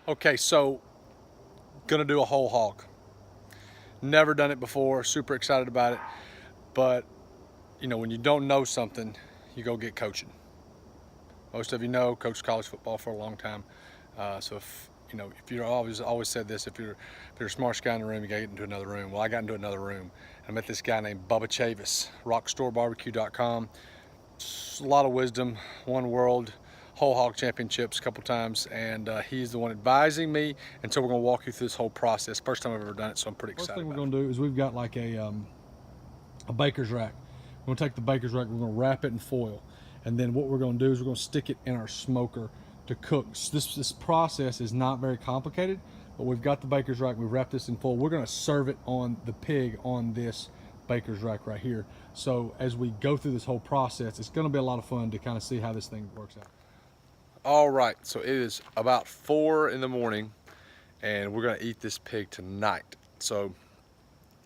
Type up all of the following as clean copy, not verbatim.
Okay, so gonna do a whole hog. Never done it before, super excited about it. But you know, when you don't know something, you go get coaching. Most of you know, coached college football for a long time. So if you know, if you're always said this, if you're a smart guy in the room, you gotta get into another room. Well, I got into another room. I met this guy named Bubba Chavis, rockstorBBQ.com. A lot of wisdom, one world, whole hog championships a couple times, and he's the one advising me, and so we're going to walk you through this whole process. First time I've ever done it, so I'm pretty excited. First thing we're going to do is we've got like a baker's rack. We're going to take the baker's rack, we're going to wrap it in foil, and then what we're going to do is we're going to stick it in our smoker to cook. This process is not very complicated, but we've got the baker's rack, we've wrapped this in foil. We're going to serve it on the pig on this baker's rack right here. So as we go through this whole process, it's going to be a lot of fun to kind of see how this thing works out. All right, so it is about 4 in the morning and we're going to eat this pig tonight. So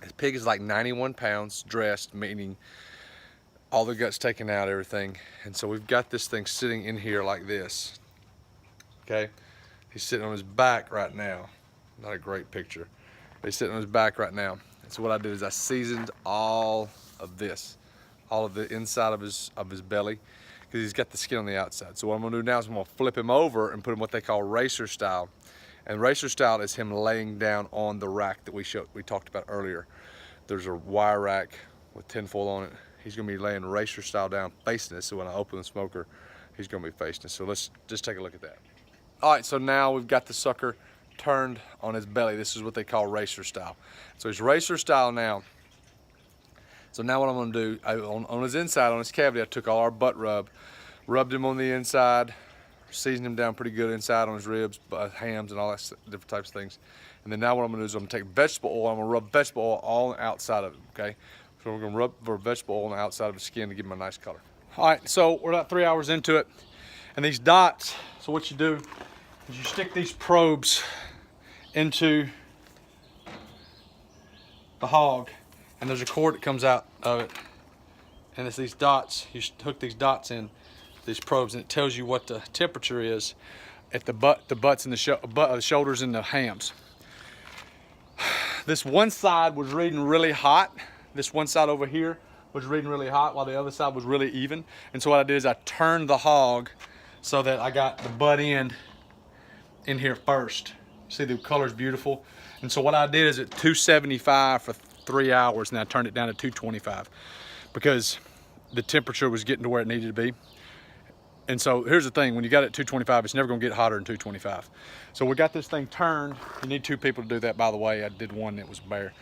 this pig is like 91 pounds dressed, meaning all the guts taken out, everything. And so we've got this thing sitting in here like this. Okay, he's sitting on his back right now. Not a great picture, but he's sitting on his back right now. And so what I did is I seasoned all of this, all of the inside of his belly, because he's got the skin on the outside. So what I'm gonna do now is I'm gonna flip him over and put him what they call racer style. And racer style is him laying down on the rack that we talked about earlier. There's a wire rack with tinfoil on it. He's gonna be laying racer style down facing us, so when I open the smoker, he's gonna be facing us. So let's just take a look at that. All right, so now we've got the sucker turned on his belly. This is what they call racer style. So he's racer style now. So now what I'm gonna do, on his inside, on his cavity, I took all our butt rub, rubbed him on the inside, seasoned him down pretty good inside on his ribs, hams and all that different types of things. And then now what I'm gonna do is I'm gonna take vegetable oil, I'm gonna rub vegetable oil all on the outside of it, okay? So we're gonna rub vegetable oil on the outside of the skin to give him a nice color. All right, so we're about 3 hours into it. And these dots, so what you do is you stick these probes into the hog, and there's a cord that comes out of it, and it's these dots. You hook these dots in these probes, and it tells you what the temperature is at the butts and the shoulders and the hams. This one side was reading really hot. This one side over here was reading really hot, while the other side was really even. And so what I did is I turned the hog so that I got the butt end in here first. See, the color's beautiful. And so what I did is at 275 for 3 hours, and I turned it down to 225 because the temperature was getting to where it needed to be. And so here's the thing, when you got it at 225, it's never gonna get hotter than 225. So we got this thing turned. You need 2 people to do that, by the way. I did one that was bare.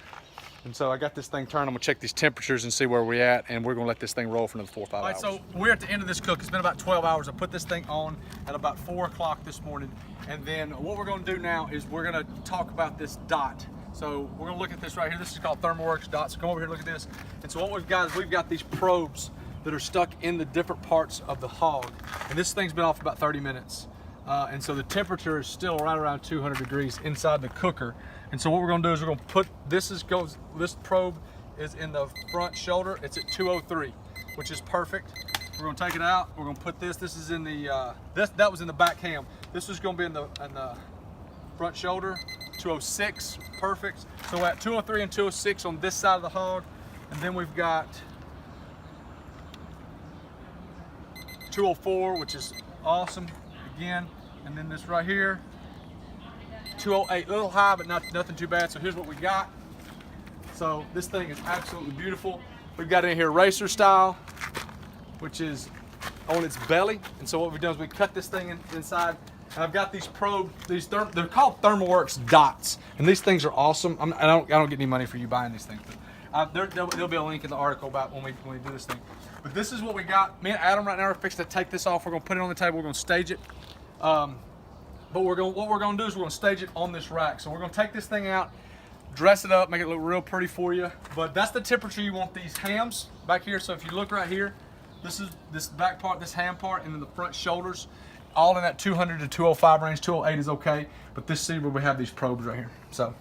And so I got this thing turned. I'm gonna check these temperatures and see where we're at, and we're gonna let this thing roll for another 4 or 5 hours. All right, so we're at the end of this cook. It's been about 12 hours. I put this thing on at about 4 o'clock this morning. And then what we're gonna do now is we're gonna talk about this dot. So we're gonna look at this right here. This is called Thermaworks DOT. So come over here and look at this. And so what we've got is we've got these probes that are stuck in the different parts of the hog. And this thing's been off about 30 minutes. And so the temperature is still right around 200 degrees inside the cooker. And so what we're gonna do is we're gonna put, this probe is in the front shoulder. It's at 203, which is perfect. We're gonna take it out. We're gonna put this is in the, that was in the back ham. This is gonna be in the front shoulder, 206, perfect. So we're at 203 and 206 on this side of the hog. And then we've got 204, which is awesome, again. And then this right here, 208, a little high, but nothing too bad. So here's what we got. So this thing is absolutely beautiful. We've got in here racer style, which is on its belly. And so what we've done is we cut this thing inside. And I've got these probes, they're called Thermaworks DOTs. And these things are awesome. I don't get any money for you buying these things. But there'll be a link in the article about when we do this thing. But this is what we got. Me and Adam right now are fixing to take this off. We're gonna put it on the table, we're gonna stage it. But what we're gonna do is we're gonna stage it on this rack. So we're gonna take this thing out, dress it up, make it look real pretty for you. But that's the temperature you want these hams back here. So if you look right here, this is this back part, this ham part, and then the front shoulders, all in that 200 to 205 range. 208 is okay, but this see where we have these probes right here. So